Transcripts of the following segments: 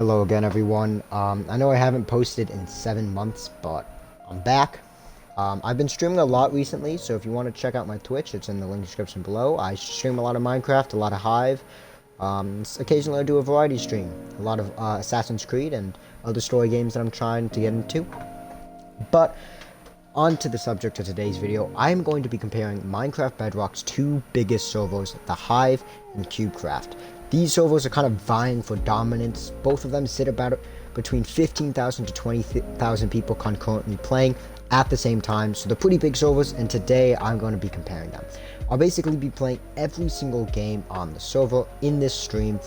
Hello again, everyone. I know I haven't posted in 7 months, but I'm back. I've been streaming a lot recently, so if you want to check out my Twitch, it's in the link description below. I stream a lot of Minecraft, a lot of Hive. Occasionally I do a variety stream, a lot of Assassin's Creed and other story games that I'm trying to get into. But on to the subject of today's video, I'm going to be comparing Minecraft Bedrock's two biggest servers, the Hive and Cubecraft. These servers are kind of vying for dominance. Both of them sit about between 15,000 to 20,000 people concurrently playing at the same time, so they're pretty big servers, and today I'm going to be comparing them. I'll basically be playing every single game on the server in this stream,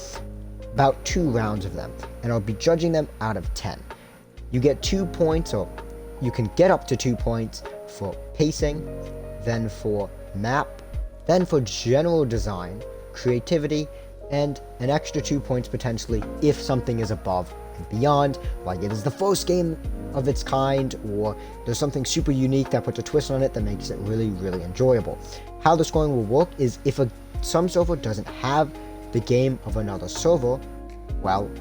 about 2 rounds of them, and I'll be judging them out of 10. You get 2 points, or you can get up to 2 points for pacing, then for map, then for general design, creativity, and an extra 2 points potentially if something is above and beyond, like it is the first game of its kind, or there's something super unique that puts a twist on it that makes it really enjoyable. How the scoring will work is if some server doesn't have the game of another server, well,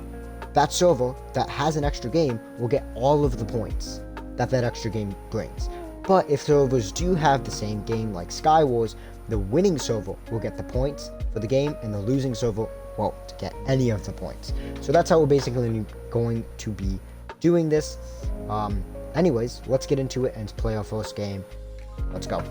that server that has an extra game will get all of the points that extra game brings. But if servers do have the same game like Skywars, the winning server will get the points for the game and the losing server won't get any of the points. So that's how we're basically going to be doing this. Anyways, let's get into it and play our first game. Let's go.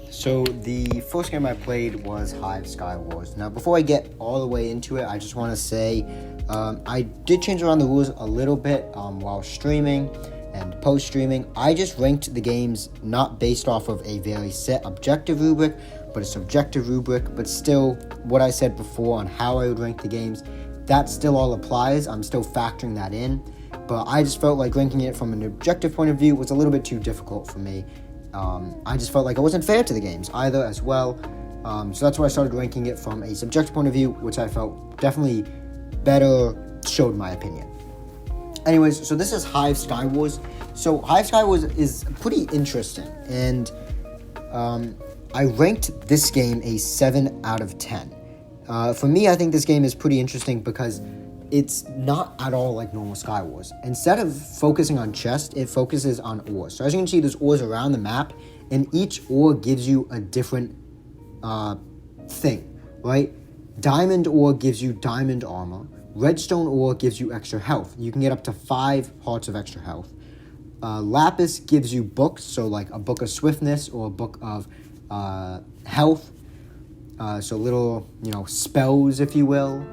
So the first game I played was Hive Skywars. Now before I get all the way into it, I just want to say I did change around the rules a little bit while streaming and post-streaming. I just ranked the games not based off of a very set objective rubric, but a subjective rubric. But still, what I said before on how I would rank the games, that still all applies. I'm still factoring that in. But I just felt like ranking it from an objective point of view was a little bit too difficult for me. I just felt like it wasn't fair to the games either as well. So that's why I started ranking it from a subjective point of view, which I felt definitely better showed my opinion. Anyways, so this is Hive Skywars. So Hive Skywars is pretty interesting, and I ranked this game a 7 out of 10. For me, I think this game is pretty interesting because it's not at all like normal Skywars. Instead of focusing on chests, it focuses on ores. So as you can see, there's ores around the map, and each ore gives you a different thing, right? Diamond ore gives you diamond armor. Redstone ore gives you extra health. You can get up to 5 hearts of extra health. Lapis gives you books, so like a book of swiftness or a book of health. So little, spells, if you will.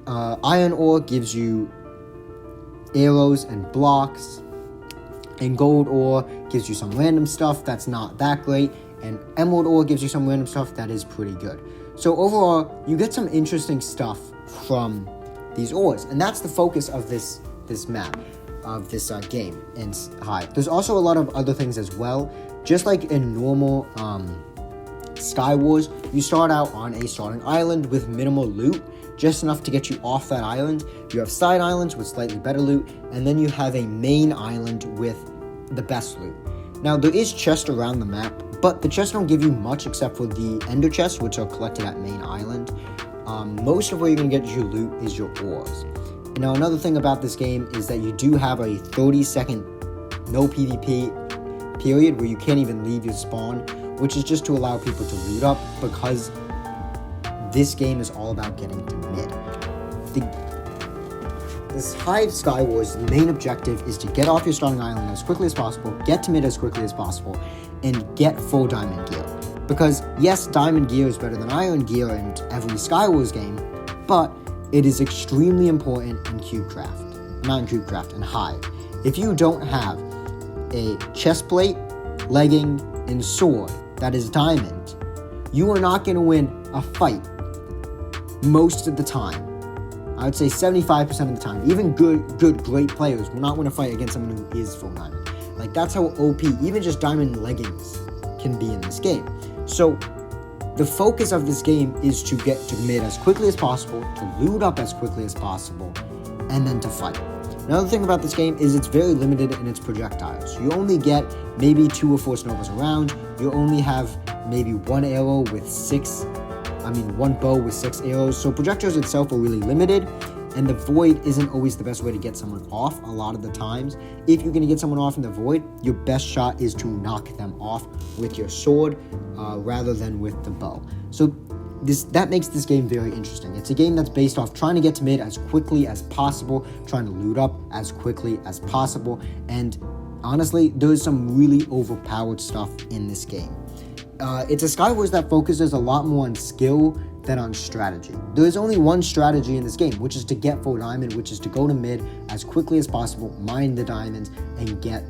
Iron ore gives you arrows and blocks. And gold ore gives you some random stuff that's not that great. And emerald ore gives you some random stuff that is pretty good. So overall, you get some interesting stuff from these ores, and that's the focus of this map, of this game in Hive. There's also a lot of other things as well. Just like in normal Skywars, you start out on a starting island with minimal loot, just enough to get you off that island. You have side islands with slightly better loot, and then you have a main island with the best loot. Now, there is chests around the map, but the chests don't give you much except for the ender chests, which are collected at main island. Most of where you're going to get your loot is your ores. Now, another thing about this game is that you do have a 30-second no PvP period where you can't even leave your spawn, which is just to allow people to loot up, because this game is all about getting to mid. This Hive Skywars, the main objective is to get off your starting island as quickly as possible, get to mid as quickly as possible, and get full diamond gear. Because yes, diamond gear is better than iron gear in every Skywars game, but it is extremely important in Cubecraft. Not in Cubecraft, in Hive. If you don't have a chest plate, legging, and sword that is diamond, you are not going to win a fight most of the time. I would say 75% of the time. Even great players will not win a fight against someone who is full diamond. Like, that's how OP, even just diamond leggings can be in this game. So, the focus of this game is to get to mid as quickly as possible, to loot up as quickly as possible, and then to fight. Another thing about this game is it's very limited in its projectiles. You only get maybe 2 or 4 snowballs around. You only have maybe 1 arrow with 6 one bow with 6 arrows. So projectiles itself are really limited, and the void isn't always the best way to get someone off a lot of the times. If you're going to get someone off in the void, your best shot is to knock them off with your sword rather than with the bow. So that makes this game very interesting. It's a game that's based off trying to get to mid as quickly as possible, trying to loot up as quickly as possible, and honestly, there's some really overpowered stuff in this game. It's a Skywars that focuses a lot more on skill than on strategy. There is only one strategy in this game, which is to get full diamond, which is to go to mid as quickly as possible, mine the diamonds, and get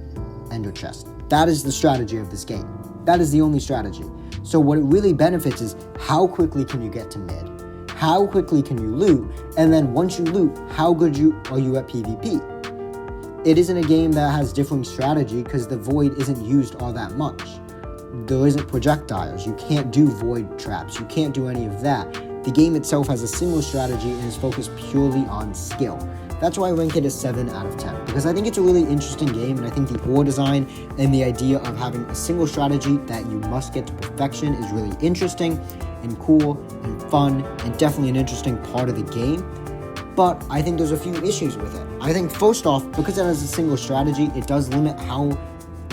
ender chest. That is the strategy of this game. That is the only strategy. So what it really benefits is how quickly can you get to mid, how quickly can you loot, and then once you loot, how good are you at PvP. It isn't a game that has differing strategy because the void isn't used all that much. There isn't projectiles, you can't do void traps, you can't do any of that. The game itself has a single strategy and is focused purely on skill. That's why I rank it a 7 out of 10, because I think it's a really interesting game, and I think the ore design and the idea of having a single strategy that you must get to perfection is really interesting and cool and fun, and definitely an interesting part of the game. But I think there's a few issues with it. I think first off, because it has a single strategy, it does limit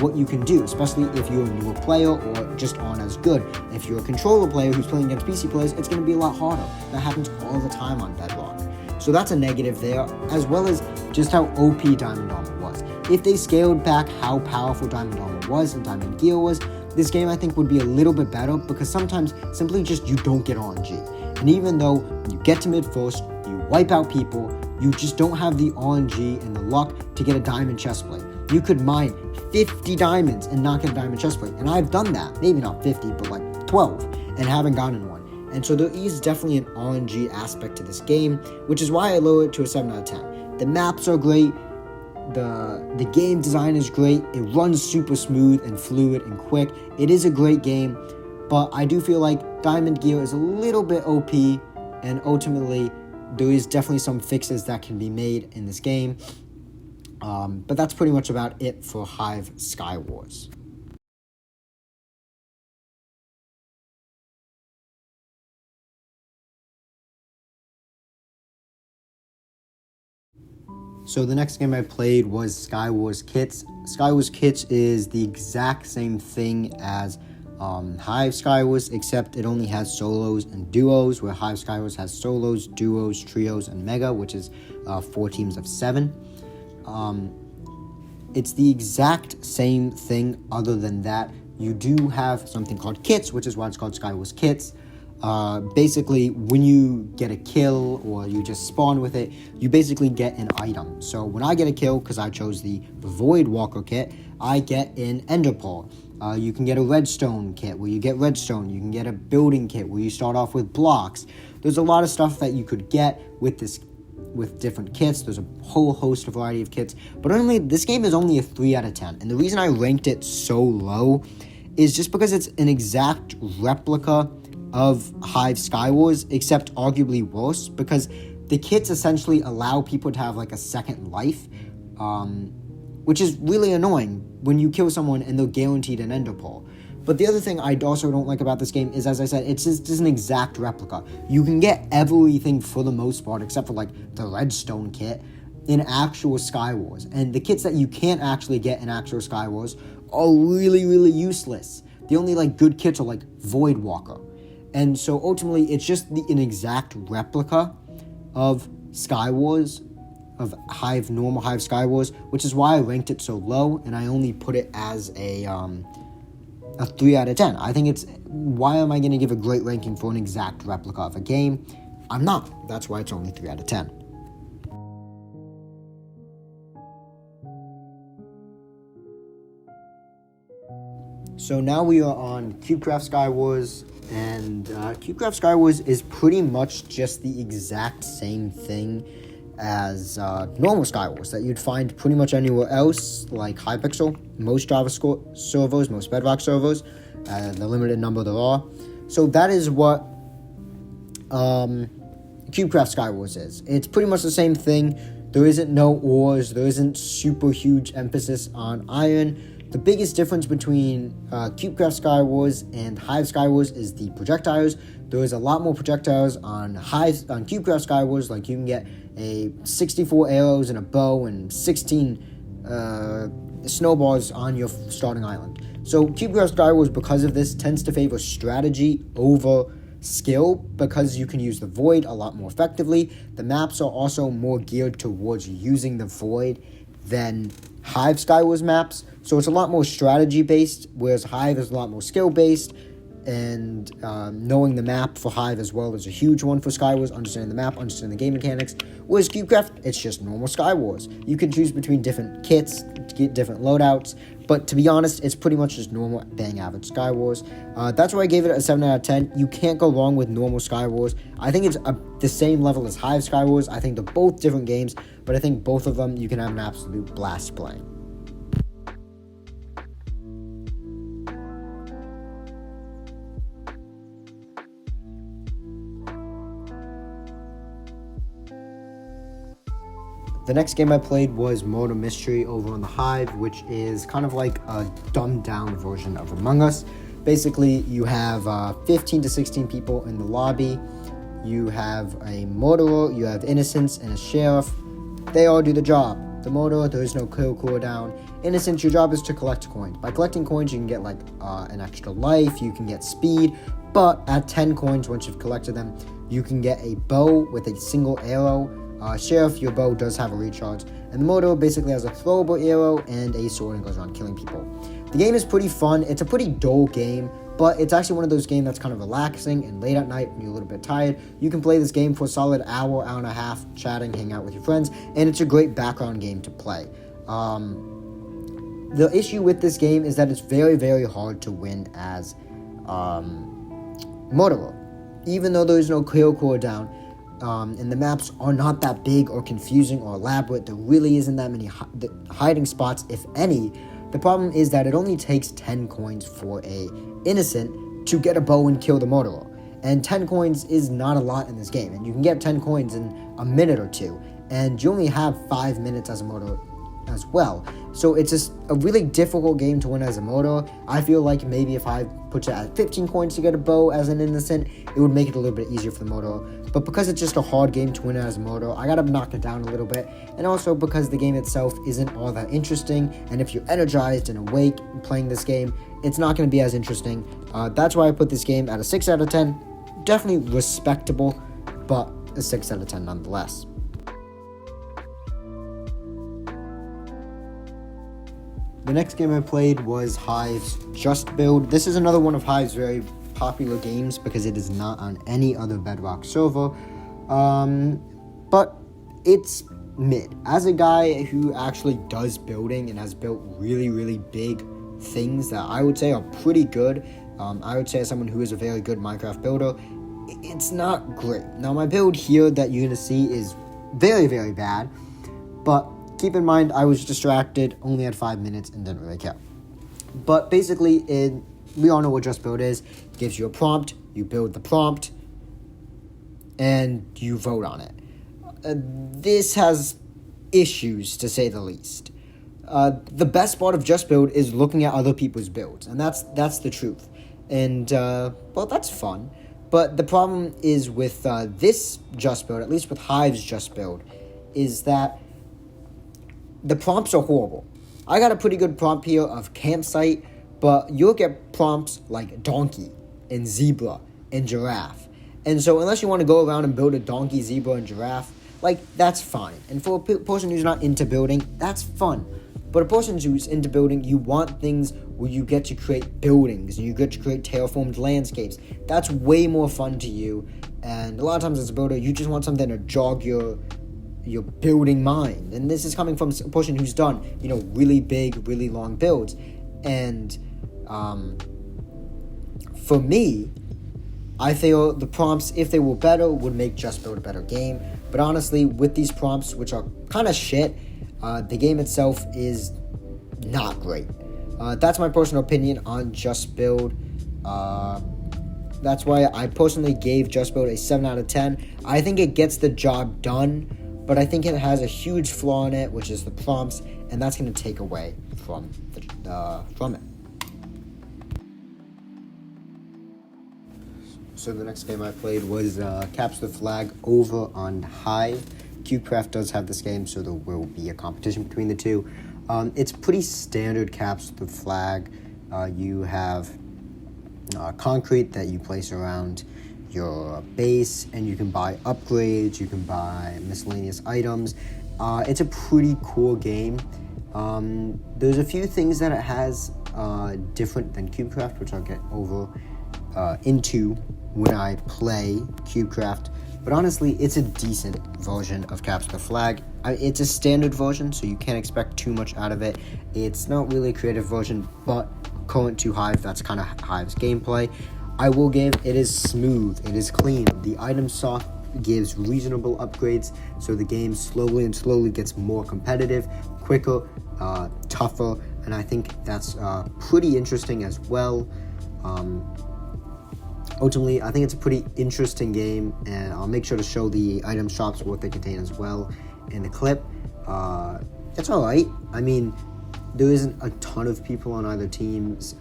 what you can do, especially if you're a newer player or just aren't as good. If you're a controller player who's playing against PC players, it's going to be a lot harder. That happens all the time on Bedrock. So that's a negative there, as well as just how OP Diamond Armor was. If they scaled back how powerful Diamond Armor was and Diamond Gear was, this game I think would be a little bit better, because sometimes simply just you don't get RNG. And even though you get to mid first, you wipe out people, you just don't have the RNG and the luck to get a diamond chestplate. You could mine 50 diamonds and not get a diamond chestplate. And I've done that. Maybe not 50, but like 12, and haven't gotten one. And so there is definitely an RNG aspect to this game, which is why I lower it to a 7 out of 10. The maps are great. The game design is great. It runs super smooth and fluid and quick. It is a great game, but I do feel like Diamond Gear is a little bit OP, and ultimately there is definitely some fixes that can be made in this game. But that's pretty much about it for Hive Skywars. So the next game I played was Skywars Kits. Skywars Kits is the exact same thing as Hive Skywars, except it only has solos and duos, where Hive Skywars has solos, duos, trios, and mega, which is 4 teams of 7. It's the exact same thing other than that. You do have something called kits, which is why it's called Skywars Kits. Basically, when you get a kill or you just spawn with it, you basically get an item. So when I get a kill, because I chose the Void Walker kit, I get an Ender Pearl. You can get a redstone kit where you get redstone. You can get a building kit where you start off with blocks. There's a lot of stuff that you could get with different kits. There's a whole host of variety of kits, but this game is only a 3 out of 10. And the reason I ranked it so low is just because it's an exact replica of Hive Skywars, except arguably worse, because the kits essentially allow people to have like a second life, which is really annoying when you kill someone and they're guaranteed an ender pearl. But the other thing I also don't like about this game is, as I said, it's just an exact replica. You can get everything for the most part, except for like the redstone kit, in actual Skywars. And the kits that you can't actually get in actual Skywars are really, really useless. The only like good kits are like Void Walker. And so ultimately, it's just an exact replica of Skywars, of normal Hive Skywars, which is why I ranked it so low, and I only put it as a 3 out of 10. I think why am I going to give a great ranking for an exact replica of a game? I'm not. That's why it's only 3 out of 10. So now we are on Cubecraft Skywars, and Cubecraft Skywars is pretty much just the exact same thing as normal Skywars that you'd find pretty much anywhere else, like Hypixel, most Java servers, most Bedrock servers, the limited number there are. So that is what Cubecraft Skywars is. It's pretty much the same thing. There isn't no ores, there isn't super huge emphasis on iron. The biggest difference between Cubecraft Skywars and Hive Skywars is the projectiles. There is a lot more projectiles on Cubecraft Skywars. Like, you can get 64 arrows and a bow and 16 snowballs on your starting island. So Cubecraft Skywars, because of this, tends to favor strategy over skill, because you can use the void a lot more effectively. The maps are also more geared towards using the void than Hive Skywars maps, so it's a lot more strategy based, whereas Hive is a lot more skill based. And knowing the map for Hive as well is a huge one for Skywars. Understanding the map, understanding the game mechanics. Whereas Cubecraft, it's just normal Skywars. You can choose between different kits, get different loadouts, but to be honest, it's pretty much just normal, bang average Skywars. That's why I gave it a 7 out of 10. You can't go wrong with normal Skywars. I think it's the same level as Hive Skywars. I think they're both different games, but I think both of them you can have an absolute blast playing. The next game I played was Murder Mystery over on the Hive, which is kind of like a dumbed-down version of Among Us. Basically, you have 15 to 16 people in the lobby. You have a murderer, you have innocents, and a sheriff. They all do the job. The murderer, there is no kill cooldown. Innocents, your job is to collect coins. By collecting coins, you can get an extra life, you can get speed, but at 10 coins, once you've collected them, you can get a bow with a single arrow. Sheriff, your bow does have a recharge, and the murderer basically has a throwable arrow and a sword and goes around killing people. The game is pretty fun. It's a pretty dull game, but it's actually one of those games that's kind of relaxing, and late at night when you're a little bit tired, you can play this game for a solid hour and a half, chatting, hang out with your friends, and it's a great background game to play. The issue with this game is that it's very, very hard to win as murderer. Even though there is no kill cooldown, and the maps are not that big or confusing or elaborate, there really isn't that many hiding spots, if any. The problem is that it only takes 10 coins for a innocent to get a bow and kill the murderer. And 10 coins is not a lot in this game, and you can get 10 coins in a minute or two, and you only have 5 minutes as a murderer as well. So it's just a really difficult game to win as a murderer. I feel like maybe if I put it at 15 coins to get a bow as an innocent, it would make it a little bit easier for the murderer. But because it's just a hard game to win as a murderer, I gotta knock it down a little bit. And also because the game itself isn't all that interesting, and if you're energized and awake playing this game, it's not going to be as interesting. That's why I put this game at a 6 out of 10. Definitely respectable, but a 6 out of 10 nonetheless. The next game I played was Hive's Just Build. This is another one of Hive's very popular games because it is not on any other Bedrock server. But it's mid. As a guy who actually does building and has built really, really big things that I would say are pretty good, I would say as someone who is a very good Minecraft builder, it's not great. Now, my build here that you're going to see is very, very bad, but keep in mind, I was distracted, only had 5 minutes, and didn't really care. But basically, we all know what Just Build is. It gives you a prompt, you build the prompt, and you vote on it. This has issues, to say the least. The best part of Just Build is looking at other people's builds, and that's the truth. And, well, that's fun. But the problem is with this Just Build, at least with Hive's Just Build, is that the prompts are horrible. I got a pretty good prompt here of campsite, but you'll get prompts like donkey and zebra and giraffe. And so unless you want to go around and build a donkey, zebra, and giraffe, that's fine. And for a person who's not into building, that's fun. But a person who's into building, you want things where you get to create buildings and you get to create terraformed landscapes. That's way more fun to you. And a lot of times as a builder, you just want something to jog your building mind. And this is coming from a person who's done, really big, really long builds. And for me, I feel the prompts, if they were better, would make Just Build a better game. But honestly, with these prompts, which are kind of shit, the game itself is not great. That's my personal opinion on Just Build. That's why I personally gave Just Build a 7 out of 10. I think it gets the job done, but I think it has a huge flaw in it, which is the prompts, and that's going to take away from it. So the next game I played was Capture the Flag over on Hive. Cubecraft does have this game, so there will be a competition between the two. It's pretty standard Capture the Flag. You have concrete that you place around your base, and you can buy upgrades, you can buy miscellaneous items. It's a pretty cool game. There's a few things that it has different than Cubecraft, which I'll get over into when I play Cubecraft, but honestly, it's a decent version of Capture the Flag. It's a standard version, so you can't expect too much out of it. It's not really a creative version, but current to Hive, that's kind of Hive's gameplay. I will give it is smooth, it is clean. The item shop gives reasonable upgrades, so the game slowly gets more competitive, quicker, tougher, and I think that's pretty interesting as well. Ultimately, I think it's a pretty interesting game, and I'll make sure to show the item shops, what they contain as well in the clip. It's alright. I mean, there isn't a ton of people on either teams.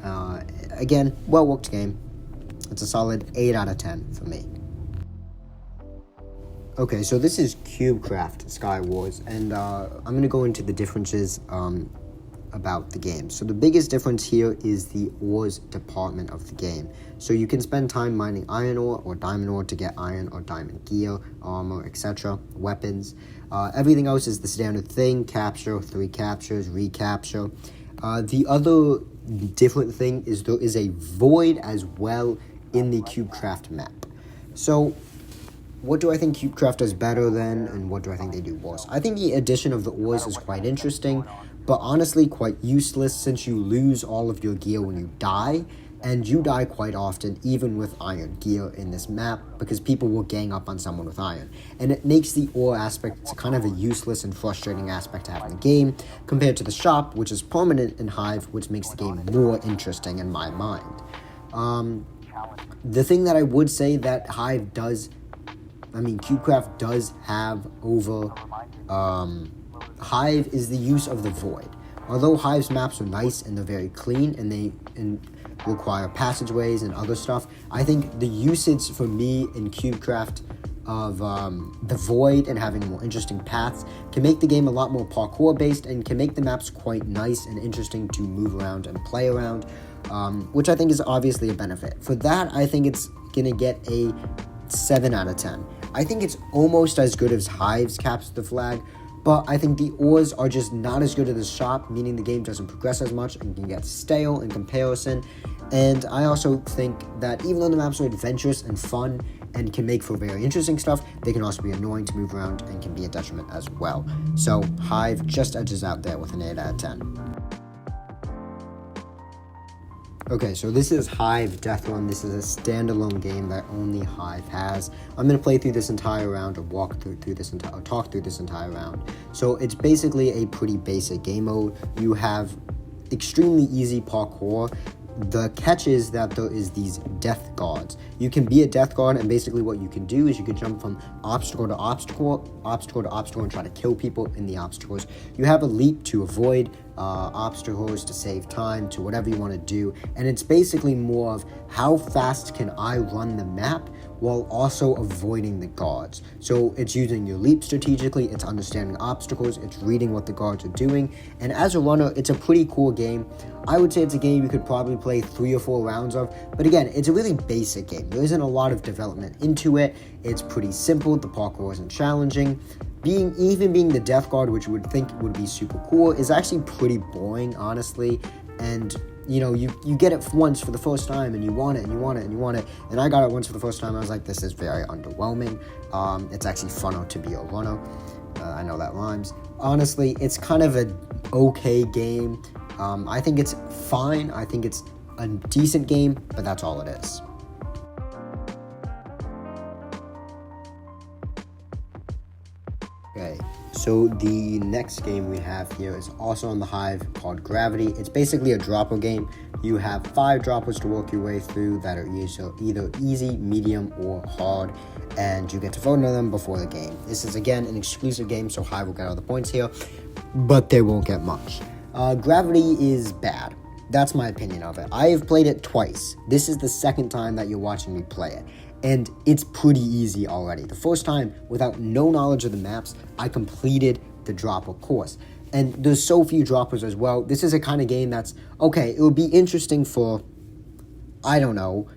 Again, well-worked game. It's a solid 8 out of 10 for me. Okay, so this is Cubecraft Skywars, and I'm going to go into the differences about the game. So the biggest difference here is the ores department of the game. So you can spend time mining iron ore or diamond ore to get iron or diamond gear, armor, etc., weapons. Everything else is the standard thing: capture, 3 captures, recapture. The other different thing is there is a void as well in the Cubecraft map. So what do I think Cubecraft does better than, and what do I think they do worse? I think the addition of the ores is quite interesting, but honestly quite useless, since you lose all of your gear when you die, and you die quite often even with iron gear in this map, because people will gang up on someone with iron, and it makes the ore aspect kind of a useless and frustrating aspect to have in the game, compared to the shop, which is permanent in Hive, which makes the game more interesting in my mind. The thing that I would say that Cubecraft does have over Hive is the use of the void. Although Hive's maps are nice and they're very clean and they require passageways and other stuff, I think the usage for me in Cubecraft of the void and having more interesting paths can make the game a lot more parkour based and can make the maps quite nice and interesting to move around and play around, which I think is obviously a benefit. For that, I think it's gonna get a 7 out of 10. I think it's almost as good as Hive's Capture the Flag, but I think the ores are just not as good as the shop, meaning the game doesn't progress as much and can get stale in comparison. And I also think that even though the maps are adventurous and fun and can make for very interesting stuff, they can also be annoying to move around and can be a detriment as well. So Hive just edges out there with an 8 out of 10. Okay, so this is Hive Death Run. This is a standalone game that only Hive has. I'm going to play through this entire round, or talk through this entire round. So it's basically a pretty basic game mode. You have extremely easy parkour. The catch is that there is these death guards. You can be a death guard, and basically what you can do is you can jump from obstacle to obstacle, and try to kill people in the obstacles. You have a leap to avoid obstacles, to save time, to whatever you want to do, and it's basically more of how fast can I run the map while also avoiding the guards. So it's using your leap strategically, it's understanding obstacles, it's reading what the guards are doing, and as a runner, it's a pretty cool game. I would say it's a game you could probably play 3 or 4 rounds of, but again, it's a really basic game. There isn't a lot of development into it. It's pretty simple. The parkour isn't challenging. Even being the death guard, which you would think would be super cool, is actually pretty boring, honestly. And you know, you get it once for the first time, and you want it, and you want it, and you want it. And I got it once for the first time. I was like, this is very underwhelming. It's actually funner to be a runner. I know that rhymes. Honestly, it's kind of an okay game. I think it's fine. I think it's a decent game, but that's all it is. Okay, so the next game we have here is also on the Hive, called Gravity. It's basically a dropper game. you have 5 droppers to work your way through that are either easy, medium, or hard, and you get to vote on them before the game. This is, again, an exclusive game, so Hive will get all the points here, but they won't get much. Gravity is bad. That's my opinion of it. I have played it twice. This is the second time that you're watching me play it, and it's pretty easy already. The first time, without no knowledge of the maps, I completed the dropper course. And there's so few droppers as well. This is a kind of game that's, okay, it would be interesting for, I don't know,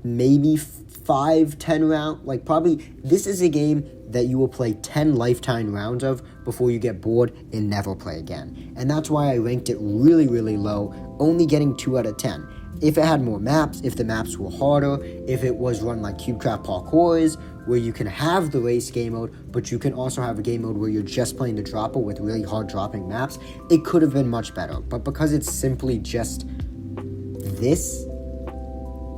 maybe 5-10 rounds. Like, probably, this is a game that you will play 10 lifetime rounds of before you get bored and never play again. And that's why I ranked it really, really low, only getting 2 out of 10. If it had more maps, if the maps were harder, if it was run like Cubecraft Parkour is, where you can have the race game mode, but you can also have a game mode where you're just playing the dropper with really hard dropping maps, it could have been much better. But because it's simply just this,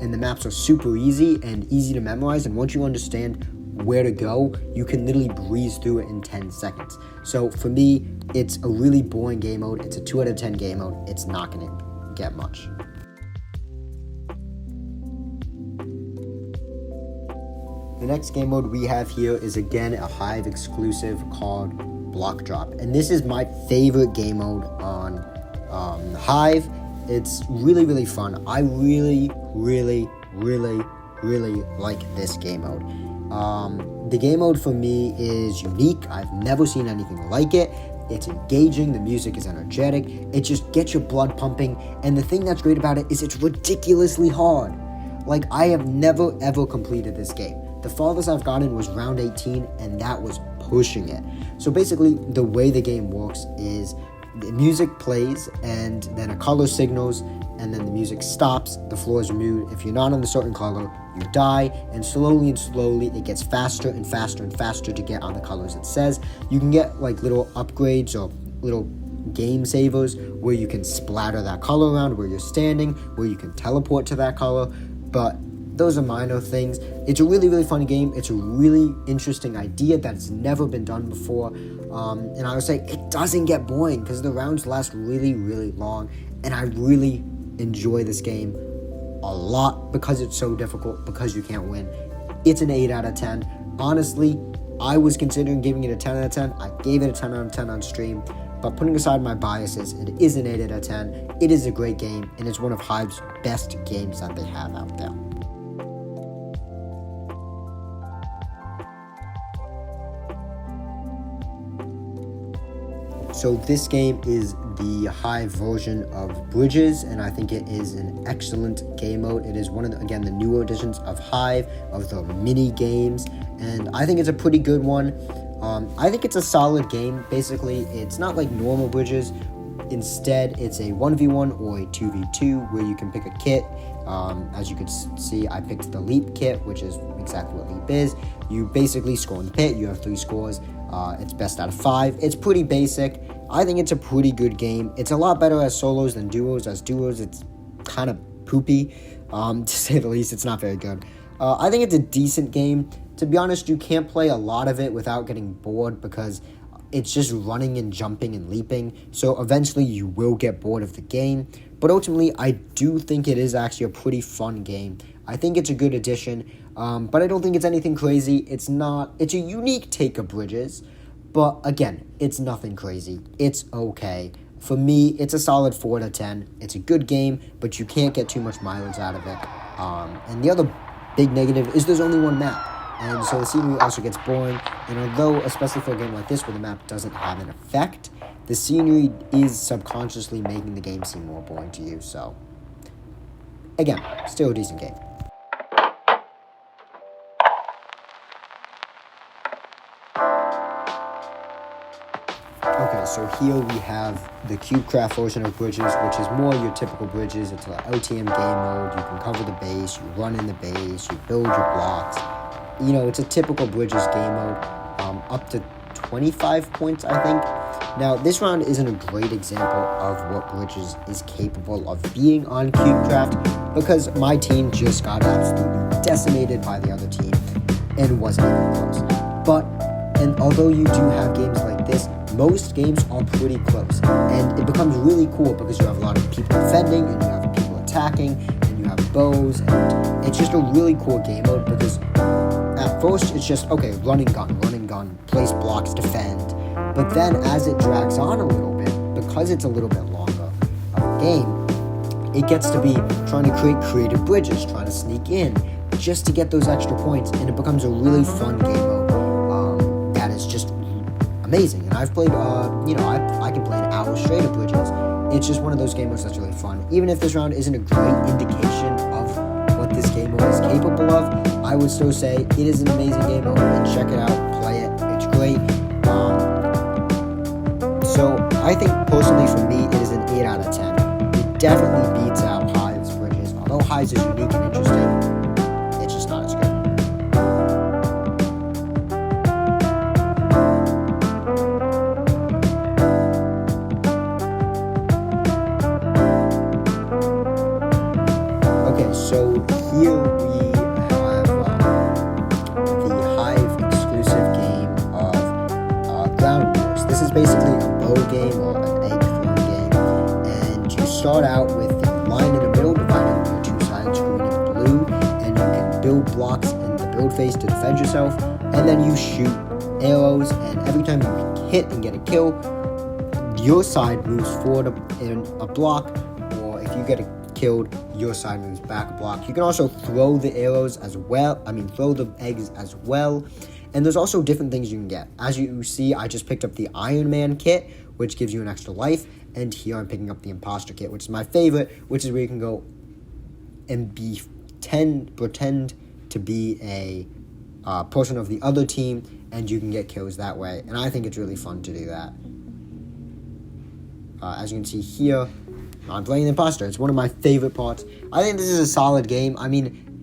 and the maps are super easy and easy to memorize, and once you understand where to go, you can literally breeze through it in 10 seconds. So for me, it's a really boring game mode. It's a 2 out of 10 game mode. It's not going to get much. The next game mode we have here is, again, a Hive exclusive called Block Drop. And this is my favorite game mode on Hive. It's really, really fun. I really, really, really, really like this game mode. The game mode for me is unique. I've never seen anything like it. It's engaging, the music is energetic, it just gets your blood pumping, and the thing that's great about it is it's ridiculously hard. Like, I have never ever completed this game. The farthest I've gotten was round 18, and that was pushing it. So basically, the way the game works is the music plays, and then a color signals, and then the music stops, the floor is removed. If you're not on a certain color, you die, and slowly it gets faster and faster and faster to get on the colors it says. You can get like little upgrades or little game savers where you can splatter that color around where you're standing, where you can teleport to that color, but those are minor things. It's a really, really fun game. It's a really interesting idea that's never been done before. And I would say it doesn't get boring because the rounds last really, really long. And I really enjoy this game a lot because it's so difficult, because you can't win. It's an 8 out of 10. Honestly, I was considering giving it a 10 out of 10. I gave it a 10 out of 10 on stream. But putting aside my biases, it is an 8 out of 10. It is a great game, and it's one of Hive's best games that they have out there. So this game is the Hive version of Bridges, and I think it is an excellent game mode. It is one of the, again, the newer editions of Hive, of the mini games, and I think it's a pretty good one. I think it's a solid game. Basically, it's not like normal Bridges. Instead, it's a 1v1 or a 2v2 where you can pick a kit. As you can see, I picked the Leap kit, which is exactly what Leap is. You basically score in the pit. You have 3 scores. It's best out of 5. It's pretty basic. I think it's a pretty good game. It's a lot better as solos than duos. As duos, it's kind of poopy, to say the least. It's not very good. I think it's a decent game. To be honest, you can't play a lot of it without getting bored because it's just running and jumping and leaping. So eventually you will get bored of the game. But ultimately, I do think it is actually a pretty fun game. I think it's a good addition, but I don't think it's anything crazy. It's a unique take of Bridges, but again, it's nothing crazy. It's okay. For me, it's a solid 4 out of 10. It's a good game, but you can't get too much mileage out of it. And the other big negative is there's only one map. And so the scenery also gets boring. And although, especially for a game like this where the map doesn't have an effect, the scenery is subconsciously making the game seem more boring to you. So, again, still a decent game. Okay, so here we have the Cubecraft version of Bridges, which is more your typical Bridges. It's an OTM game mode. You can cover the base, you run in the base, you build your blocks. You know, it's a typical Bridges game mode, up to 25 points, I think. Now, this round isn't a great example of what Bridges is capable of being on Cubecraft because my team just got absolutely decimated by the other team and wasn't even close. And although you do have games like this, most games are pretty close, and it becomes really cool because you have a lot of people defending, and you have people attacking, and you have bows, and it's just a really cool game mode because at first it's just, okay, run and gun, place blocks, defend, but then as it drags on a little bit, because it's a little bit longer of a game, it gets to be trying to create creative bridges, trying to sneak in, just to get those extra points, and it becomes a really fun game mode that is just amazing. And I've played, I can play an hour straight of bridges. It's just one of those game modes that's really fun. Even if this round isn't a great indication of what this game mode is capable of, I would still say it is an amazing game mode, and check it out, play it, it's great. So I think personally for me, it is an 8 out of 10. It definitely beats out Hive's Bridges, although Hive's is unique and interesting. It's just not as good. Okay, so here we have the Hive exclusive game of Ground Wars. This is basically a bow game or an egg throwing game, and you start out with the line in the middle divided into two sides, green and blue, and you can build blocks in the build phase to defend yourself, and then you shoot arrows, and every time you hit and get a kill, your side moves forward in a block, or if you get killed, your side moves back a block. You can also throw the arrows as well, throw the eggs as well, and there's also different things you can get. As you see, I just picked up the Iron Man kit, which gives you an extra life, and here I'm picking up the Imposter kit, which is my favorite, which is where you can go and pretend to be a person of the other team, and you can get kills that way, and I think it's really fun to do that. As you can see here, I'm playing the Imposter. It's one of my favorite parts. I think this is a solid game.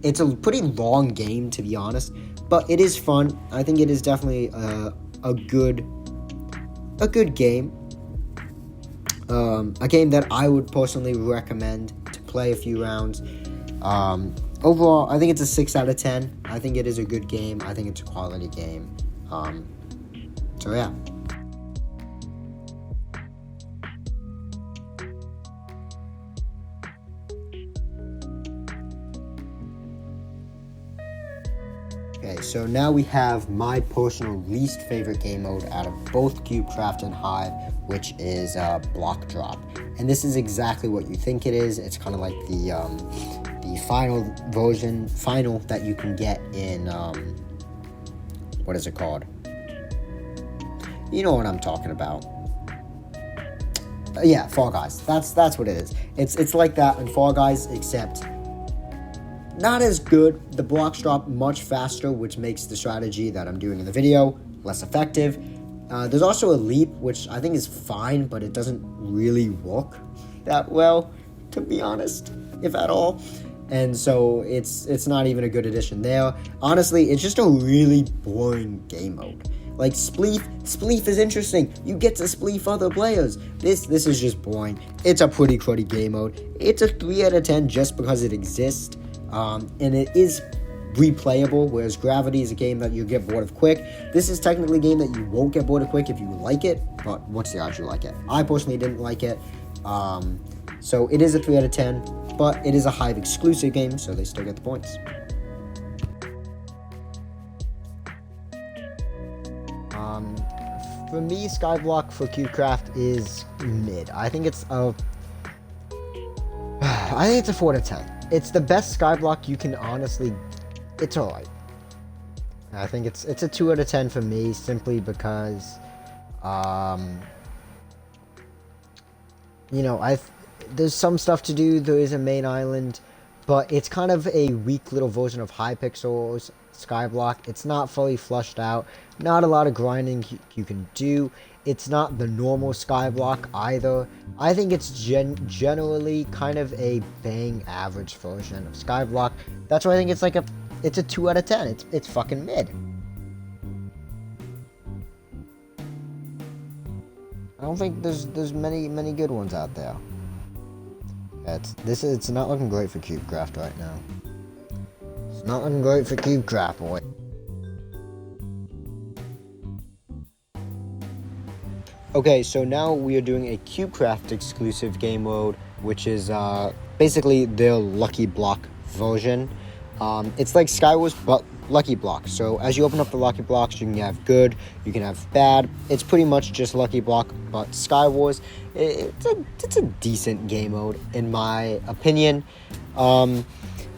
It's a pretty long game, to be honest, but it is fun. I think it is definitely a good game. A game that I would personally recommend to play a few rounds. Overall, I think it's a 6 out of 10. I think it is a good game. I think it's a quality game. So yeah. Okay, so now we have my personal least favorite game mode out of both Cubecraft and Hive, which is block drop. And this is exactly what you think it is. It's kind of like the final that you can get in, what is it called? You know what I'm talking about. Yeah, Fall Guys. That's what it is. It's like that in Fall Guys, except not as good. The blocks drop much faster, which makes the strategy that I'm doing in the video less effective. There's also a leap, which I think is fine, but it doesn't really work that well, to be honest, if at all. And so it's not even a good addition there. Honestly, it's just a really boring game mode. Like Spleef is interesting. You get to Spleef other players. This is just boring. It's a pretty cruddy game mode. It's a 3 out of 10 just because it exists. And it is replayable, whereas Gravity is a game that you get bored of quick. This is technically a game that you won't get bored of quick if you like it, but what's the odds you like it? I personally didn't like it. So it is a 3 out of 10, but it is a Hive exclusive game, so they still get the points. For me, Skyblock for Cubecraft is mid. I think it's a 4 out of 10. It's the best Skyblock you can honestly. It's alright. I think it's a 2 out of 10 for me, simply because, there's some stuff to do. There is a main island, but it's kind of a weak little version of Hypixel's Skyblock. It's not fully flushed out. Not a lot of grinding you can do. It's not the normal Skyblock either. I think it's generally kind of a bang average version of Skyblock. That's why I think it's a 2 out of 10. It's fucking mid. I don't think there's many good ones out there. It's not looking great for Cubecraft right now. It's not looking great for Cubecraft, boy. Okay, so now we are doing a Cubecraft exclusive game mode, which is basically their Lucky Block version. It's like Skywars, but Lucky Block. So as you open up the Lucky Blocks, you can have good, you can have bad. It's pretty much just Lucky Block, but Skywars. It's a decent game mode, in my opinion.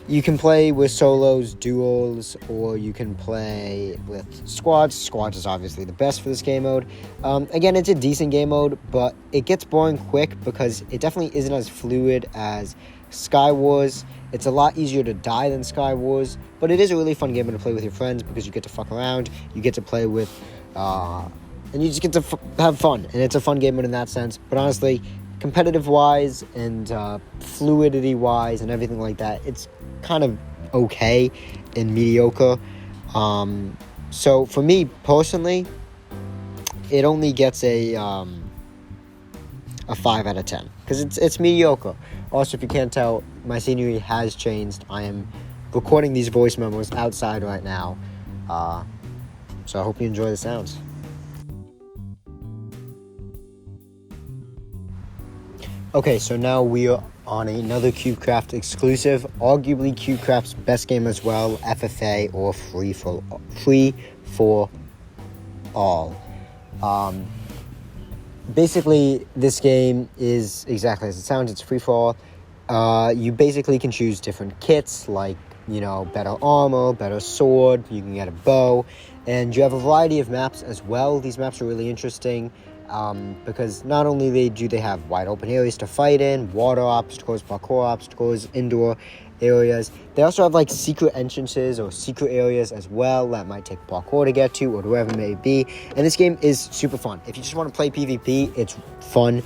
You can play with solos, duels, or you can play with squads. Squads is obviously the best for this game mode. Again, it's a decent game mode, but it gets boring quick because it definitely isn't as fluid as Skywars. It's a lot easier to die than Skywars, but it is a really fun game to play with your friends because you get to fuck around, you get to play with, and you just get to have fun, and it's a fun game mode in that sense. But honestly, competitive-wise and fluidity-wise and everything like that, it's kind of okay and mediocre. So for me personally, it only gets a 5 out of 10 because it's mediocre. Also, if you can't tell, my scenery has changed. I am recording these voice memos outside right now, so I hope you enjoy the sounds. Okay, so now we are on another Cubecraft exclusive, arguably Cubecraft's best game as well, FFA or free for all. Basically, this game is exactly as it sounds. It's free for all. You basically can choose different kits, like, better armor, better sword. You can get a bow, and you have a variety of maps as well. These maps are really interesting. Because not only do they have wide open areas to fight in, water obstacles, parkour obstacles, indoor areas, they also have like secret entrances or secret areas as well that might take parkour to get to or whatever it may be. And this game is super fun. If you just want to play PvP, it's fun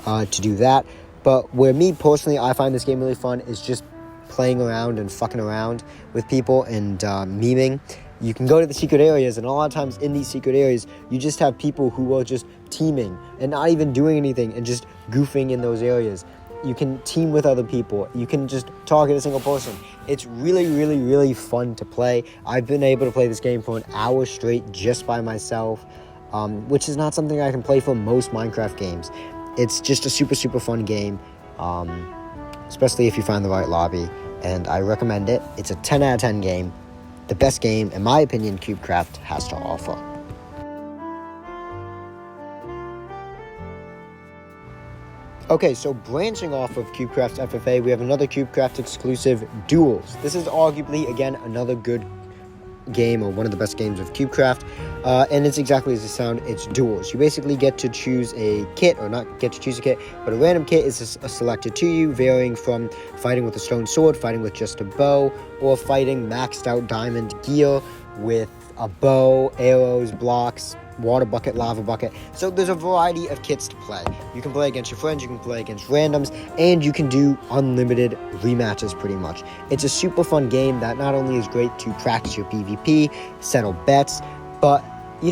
to do that. But where me personally, I find this game really fun is just playing around and fucking around with people and memeing. You can go to the secret areas, and a lot of times in these secret areas, you just have people who are just teaming and not even doing anything and just goofing in those areas. You can team with other people. You can just target a single person. It's really, really, really fun to play. I've been able to play this game for an hour straight just by myself, which is not something I can play for most Minecraft games. It's just a super, super fun game, especially if you find the right lobby, and I recommend it. It's a 10 out of 10 game. The best game, in my opinion, Cubecraft has to offer. Okay, so branching off of Cubecraft's FFA, we have another Cubecraft exclusive, Duels. This is arguably, again, another good game, or one of the best games of Cubecraft, and it's exactly as it sounds. It's duels. You basically get to choose a kit, or not get to choose a kit, but a random kit is selected to you, varying from fighting with a stone sword, fighting with just a bow, or fighting maxed out diamond gear with a bow, arrows, blocks, water bucket, lava bucket. So there's a variety of kits to play. You can play against your friends, you can play against randoms, and you can do unlimited rematches pretty much. It's a super fun game that not only is great to practice your PvP, settle bets, but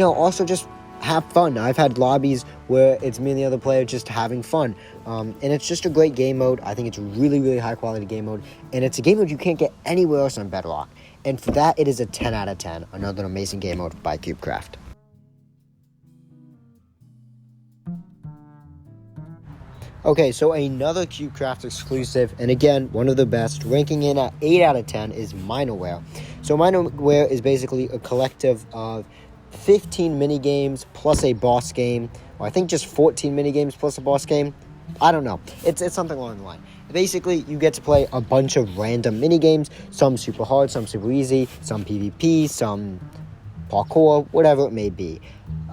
also just have fun. I've had lobbies where it's me and the other player just having fun, and it's just a great game mode. I think it's a really, really high quality game mode, and it's a game mode you can't get anywhere else on Bedrock, and for that it is a 10 out of 10. Another amazing game mode by Cubecraft. Okay, so another Cubecraft exclusive, and again, one of the best, ranking in at 8 out of 10, is Minerware. So Minerware is basically a collective of 15 minigames plus a boss game, or I think just 14 minigames plus a boss game. I don't know. It's something along the line. Basically, you get to play a bunch of random minigames, some super hard, some super easy, some PvP, some parkour, whatever it may be.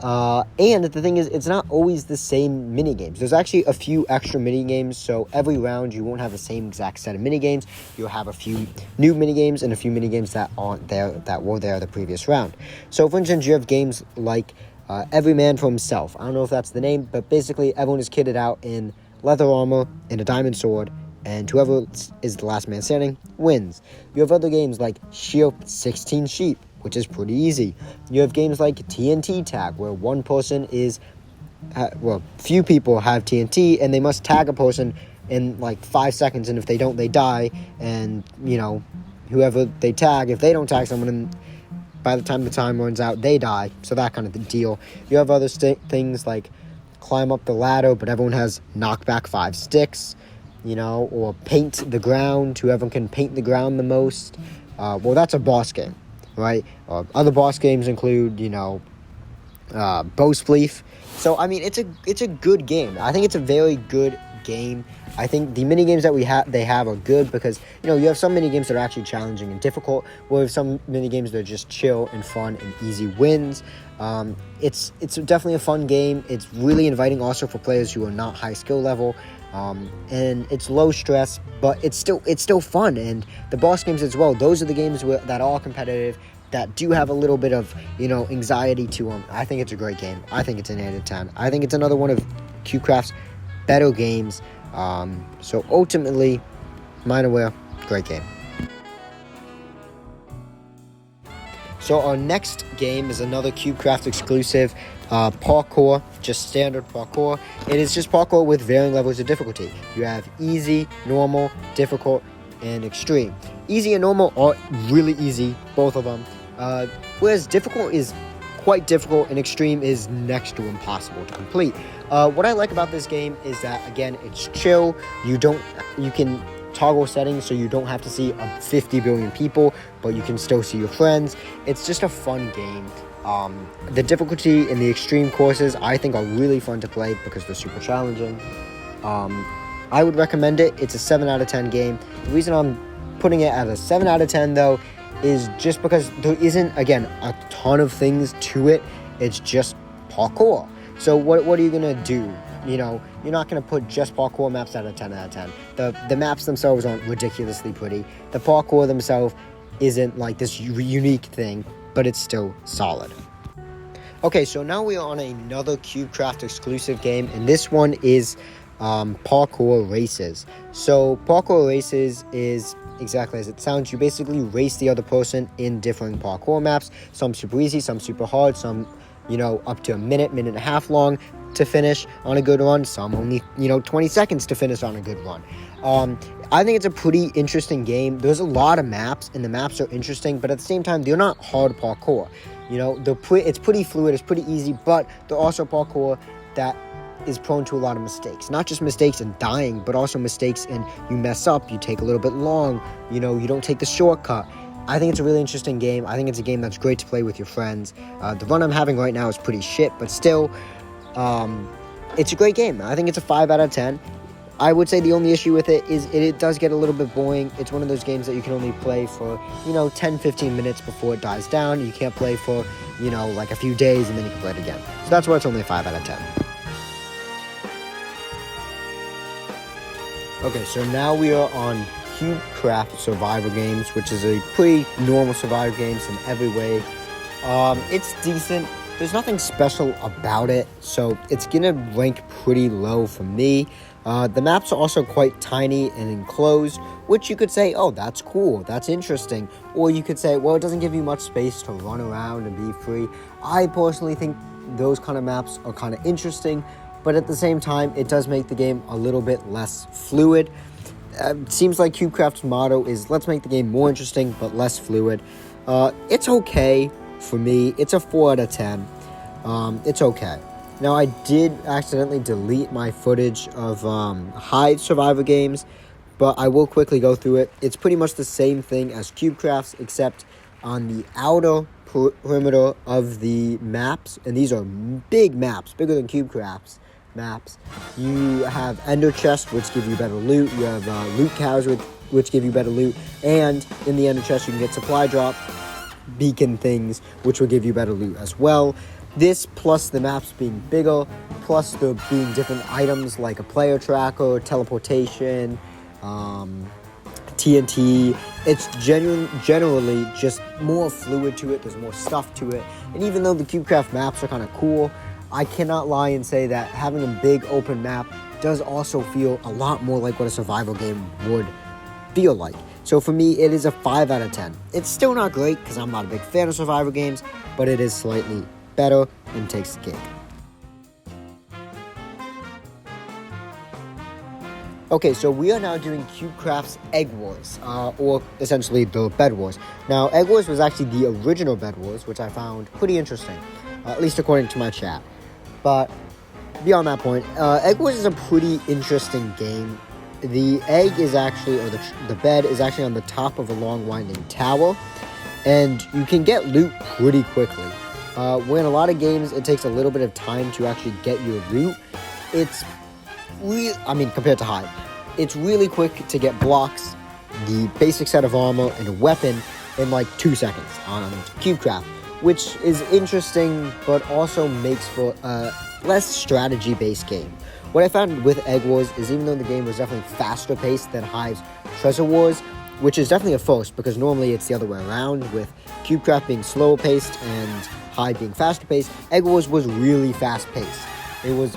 And the thing is, it's not always the same minigames. There's actually a few extra minigames, so every round you won't have the same exact set of minigames. You'll have a few new minigames and a few minigames that aren't there, that were there the previous round. So, for instance, you have games like Every Man for Himself. I don't know if that's the name, but basically everyone is kitted out in leather armor and a diamond sword, and whoever is the last man standing wins. You have other games like Sheer 16 Sheep, which is pretty easy. You have games like TNT Tag, where one person is, few people have TNT, and they must tag a person in like 5 seconds, and if they don't, they die, and, whoever they tag, if they don't tag someone, and by the time the time runs out, they die, so that kind of deal. You have other things like climb up the ladder, but everyone has knockback 5 sticks, you know, or paint the ground, whoever can paint the ground the most. Well, that's a boss game, right? Other boss games include, you know, Ghostrifter. So, I mean, it's a good game. I think it's a very good game. I think the mini games that they have are good because, you know, you have some mini games that are actually challenging and difficult, while you have some mini games that are just chill and fun and easy wins. It's definitely a fun game. It's really inviting also for players who are not high skill level. And it's low stress, but it's still fun. And the boss games as well, those are the games that are competitive, that do have a little bit of, you know, anxiety to them. I think it's a great game. I think it's an 8 out of 10. I think it's another one of Cubecraft's better games. So ultimately, Minerware, great game. So our next game is another Cubecraft exclusive, parkour, just standard parkour. It is just parkour with varying levels of difficulty. You have easy, normal, difficult, and extreme. Easy and normal are really easy, both of them. Whereas difficult is quite difficult and extreme is next to impossible to complete. What I like about this game is that, again, it's chill. You can toggle settings so you don't have to see 50 billion people, but you can still see your friends. It's just a fun game. The difficulty in the extreme courses I think are really fun to play because they're super challenging. I would recommend it. It's a 7 out of 10 game. The reason I'm putting it at a 7 out of 10 though is just because there isn't, again, a ton of things to it. It's just parkour. So what are you gonna do? You know, you're not gonna put just parkour maps at a 10 out of 10. The maps themselves aren't ridiculously pretty. The parkour themselves isn't like this unique thing, but it's still solid. Okay, so now we are on another Cubecraft exclusive game, and this one is parkour races. So parkour races is exactly as it sounds. You basically race the other person in different parkour maps. Some super easy, some super hard, some, you know, up to a minute and a half long to finish on a good run. Some only, you know, 20 seconds to finish on a good run. I think it's a pretty interesting game. There's a lot of maps, and the maps are interesting, but at the same time, they're not hard parkour. You know, it's pretty fluid, it's pretty easy, but they're also parkour that is prone to a lot of mistakes. Not just mistakes in dying, but also mistakes in you mess up, you take a little bit long, you know, you don't take the shortcut. I think it's a really interesting game. I think it's a game that's great to play with your friends. The run I'm having right now is pretty shit, but still, it's a great game. I think it's a 5 out of 10. I would say the only issue with it is it does get a little bit boring. It's one of those games that you can only play for, you know, 10-15 minutes before it dies down. You can't play for, you know, like a few days and then you can play it again. So that's why it's only a 5 out of 10. Okay, so now we are on Cubecraft Survivor Games, which is a pretty normal survivor games in every way. It's decent. There's nothing special about it, so it's gonna rank pretty low for me. The maps are also quite tiny and enclosed, which you could say, oh, that's cool, that's interesting. Or you could say, well, it doesn't give you much space to run around and be free. I personally think those kind of maps are kind of interesting, but at the same time, it does make the game a little bit less fluid. It seems like Cubecraft's motto is, let's make the game more interesting, but less fluid. It's okay for me. It's a 4 out of 10. It's okay. Now, I did accidentally delete my footage of Hive Survivor games, but I will quickly go through it. It's pretty much the same thing as Cubecraft's, except on the outer perimeter of the maps, and these are big maps, bigger than Cubecraft's maps. You have ender chests, which give you better loot. You have loot cows, which give you better loot. And in the ender chest, you can get supply drop beacon things, which will give you better loot as well. This, plus the maps being bigger, plus there being different items like a player tracker, teleportation, TNT. It's generally just more fluid to it. There's more stuff to it. And even though the Cubecraft maps are kind of cool, I cannot lie and say that having a big open map does also feel a lot more like what a survival game would feel like. So for me, it is a 5 out of 10. It's still not great because I'm not a big fan of survival games, but it is slightly better and takes the cake. Okay, so we are now doing Cubecraft's Eggwars, or essentially the Bed Wars. Now, Eggwars was actually the original Bed Wars, which I found pretty interesting, at least according to my chat. But beyond that point, Eggwars is a pretty interesting game. The egg is actually, or the bed is actually on the top of a long winding tower, and you can get loot pretty quickly. Where in a lot of games, it takes a little bit of time to actually get your loot. It's compared to Hive, it's really quick to get blocks, the basic set of armor, and a weapon in like 2 seconds on Cubecraft, which is interesting, but also makes for a less strategy-based game. What I found with Egg Wars is even though the game was definitely faster paced than Hive's Treasure Wars, which is definitely a first because normally it's the other way around with Cubecraft being slower paced and Hive being faster paced, Egg Wars was really fast paced. It was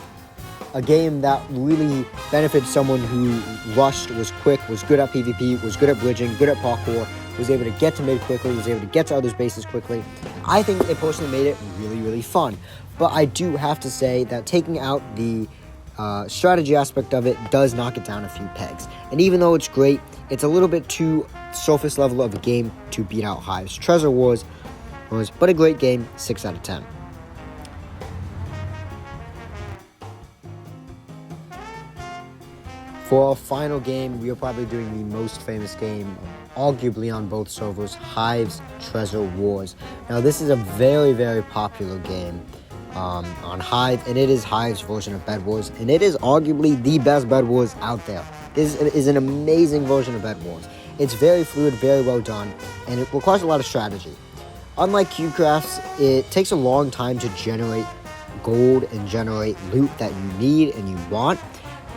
a game that really benefited someone who rushed, was quick, was good at PvP, was good at bridging, good at parkour, was able to get to mid quickly, was able to get to others' bases quickly. I think it personally made it really, really fun. But I do have to say that taking out the strategy aspect of it does knock it down a few pegs. And even though it's great, it's a little bit too surface level of a game to beat out Hive's Treasure Wars, but a great game, 6 out of 10. For our final game, we are probably doing the most famous game, arguably on both servers, Hive's Treasure Wars. Now, this is a very, very popular game on Hive, and it is Hive's version of Bed Wars, and it is arguably the best Bed Wars out there. This is an amazing version of Bed Wars. It's very fluid, very well done, and it requires a lot of strategy. Unlike Cubecraft's, it takes a long time to generate gold and generate loot that you need and you want,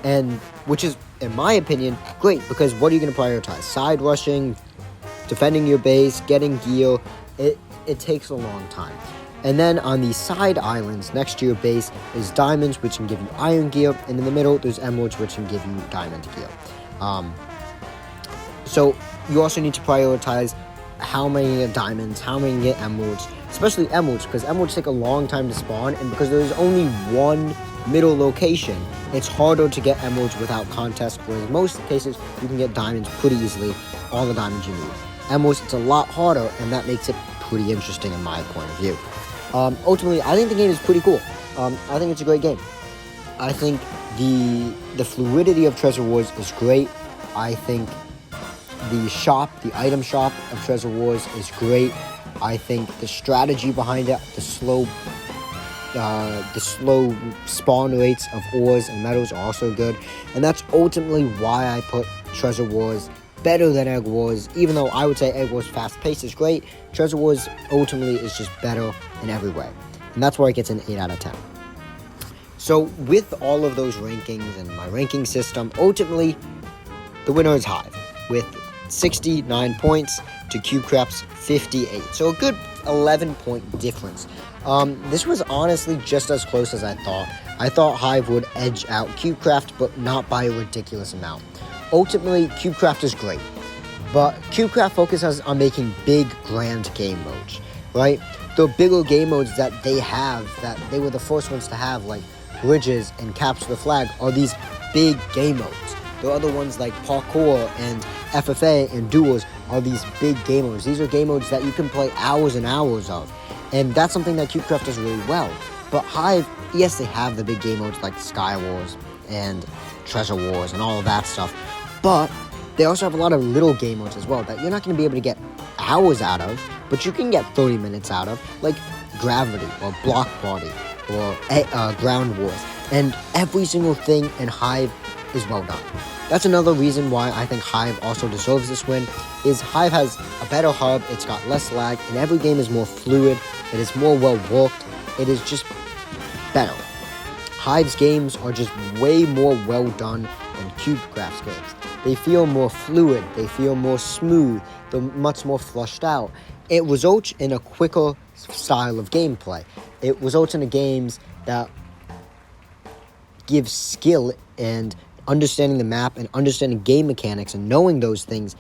and which is, in my opinion, great, because what are you going to prioritize? Side rushing, defending your base, getting gear. It takes a long time. And then on the side islands next to your base is diamonds, which can give you iron gear, and in the middle there's emeralds, which can give you diamond gear. So you also need to prioritize how many get diamonds, how many get emeralds, especially emeralds, because emeralds take a long time to spawn, and because there's only one middle location, it's harder to get emeralds without contest, whereas in most cases you can get diamonds pretty easily, all the diamonds you need. Emeralds, it's a lot harder, and that makes it pretty interesting in my point of view. Ultimately, I think the game is pretty cool. I think it's a great game. I think the fluidity of Treasure Wars is great. I think the item shop of Treasure Wars is great. I think the strategy behind it, the slow spawn rates of ores and metals are also good. And that's ultimately why I put Treasure Wars better than Egg Wars, even though I would say Egg Wars fast paced is great. Treasure Wars ultimately is just better in every way. And that's why it gets an 8 out of 10. So with all of those rankings and my ranking system, ultimately the winner is Hive with 69 points to Cubecraft's 58. So a good 11-point difference. This was honestly just as close as I thought. I thought Hive would edge out Cubecraft, but not by a ridiculous amount. Ultimately, Cubecraft is great, but Cubecraft focuses on making big, grand game modes, right? The bigger game modes that they have, that they were the first ones to have, like Bridges and Capture the Flag, are these big game modes. The other ones like Parkour and FFA and Duels are these big game modes. These are game modes that you can play hours and hours of, and that's something that Cubecraft does really well. But Hive, yes, they have the big game modes like Skywars and Treasure Wars and all of that stuff, but they also have a lot of little game modes as well that you're not going to be able to get hours out of, but you can get 30 minutes out of, like Gravity or Block Party or Ground Wars. And every single thing in Hive is well done. That's another reason why I think Hive also deserves this win, is Hive has a better hub, it's got less lag, and every game is more fluid, it is more well worked, it is just better. Hive's games are just way more well done than Cubecraft's games. They feel more fluid, they feel more smooth, they're much more flushed out. It results in a quicker style of gameplay. It results in games that give skill and understanding the map and understanding game mechanics and knowing those things,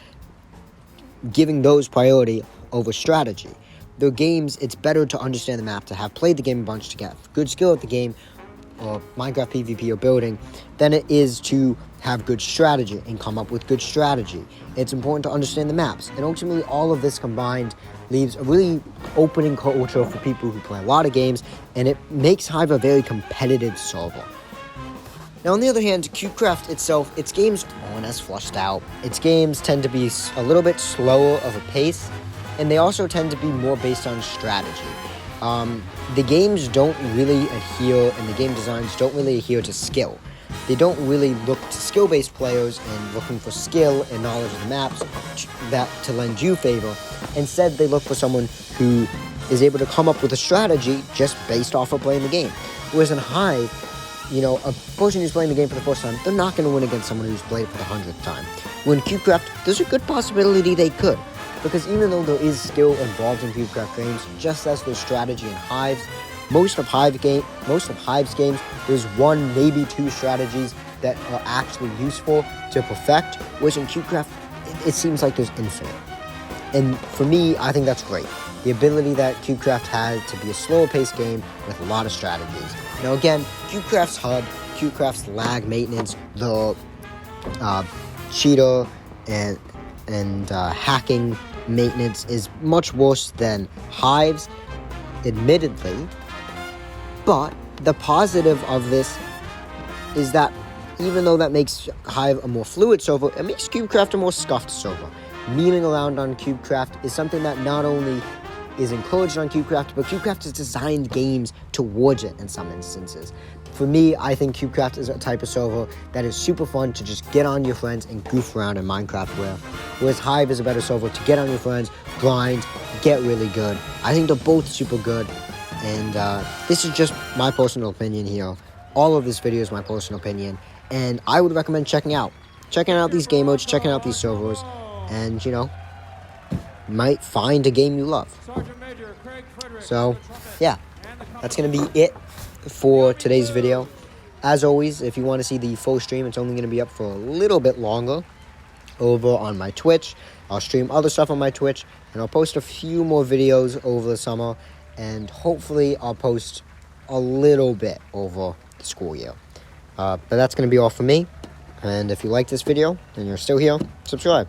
giving those priority over strategy. They're games, it's better to understand the map, to have played the game a bunch, to get good skill at the game, or Minecraft PvP or building than it is to have good strategy and come up with good strategy. It's important to understand the maps, and ultimately all of this combined leaves a really opening culture for people who play a lot of games, and it makes Hive a very competitive server. Now, on the other hand, Cubecraft itself, its games aren't as flushed out. Its games tend to be a little bit slower of a pace, and they also tend to be more based on strategy. The games don't really adhere, and the game designs don't really adhere to skill. They don't really look to skill-based players and looking for skill and knowledge of the maps to lend you favor. Instead, they look for someone who is able to come up with a strategy just based off of playing the game. Whereas in Hive, you know, a person who's playing the game for the first time, they're not going to win against someone who's played it for the 100th time. When Cubecraft, there's a good possibility they could. Because even though there is skill involved in Cubecraft games, just as there's strategy in Hives, most of Hive's games, there's one, maybe two strategies that are actually useful to perfect, whereas in Cubecraft, it seems like there's infinite. And for me, I think that's great. The ability that Cubecraft has to be a slower paced game with a lot of strategies. Now again, Cubecraft's HUD, Cubecraft's lag maintenance, the cheater and hacking maintenance is much worse than Hive's, admittedly. But the positive of this is that even though that makes Hive a more fluid server, it makes Cubecraft a more scuffed server. Memeing around on Cubecraft is something that not only is encouraged on Cubecraft, but Cubecraft has designed games towards it in some instances. For me, I think Cubecraft is a type of server that is super fun to just get on your friends and goof around in Minecraft with. Whereas Hive is a better server to get on your friends, grind, get really good. I think they're both super good. And this is just my personal opinion here. All of this video is my personal opinion. And I would recommend checking out these game modes, checking out these servers. And, you know, might find a game you love. So, yeah, that's going to be it for today's video. As always, if you want to see the full stream, it's only going to be up for a little bit longer over on my Twitch. I'll stream other stuff on my Twitch, and I'll post a few more videos over the summer, and hopefully I'll post a little bit over the school year. But that's going to be all for me, and if you like this video and you're still here, subscribe.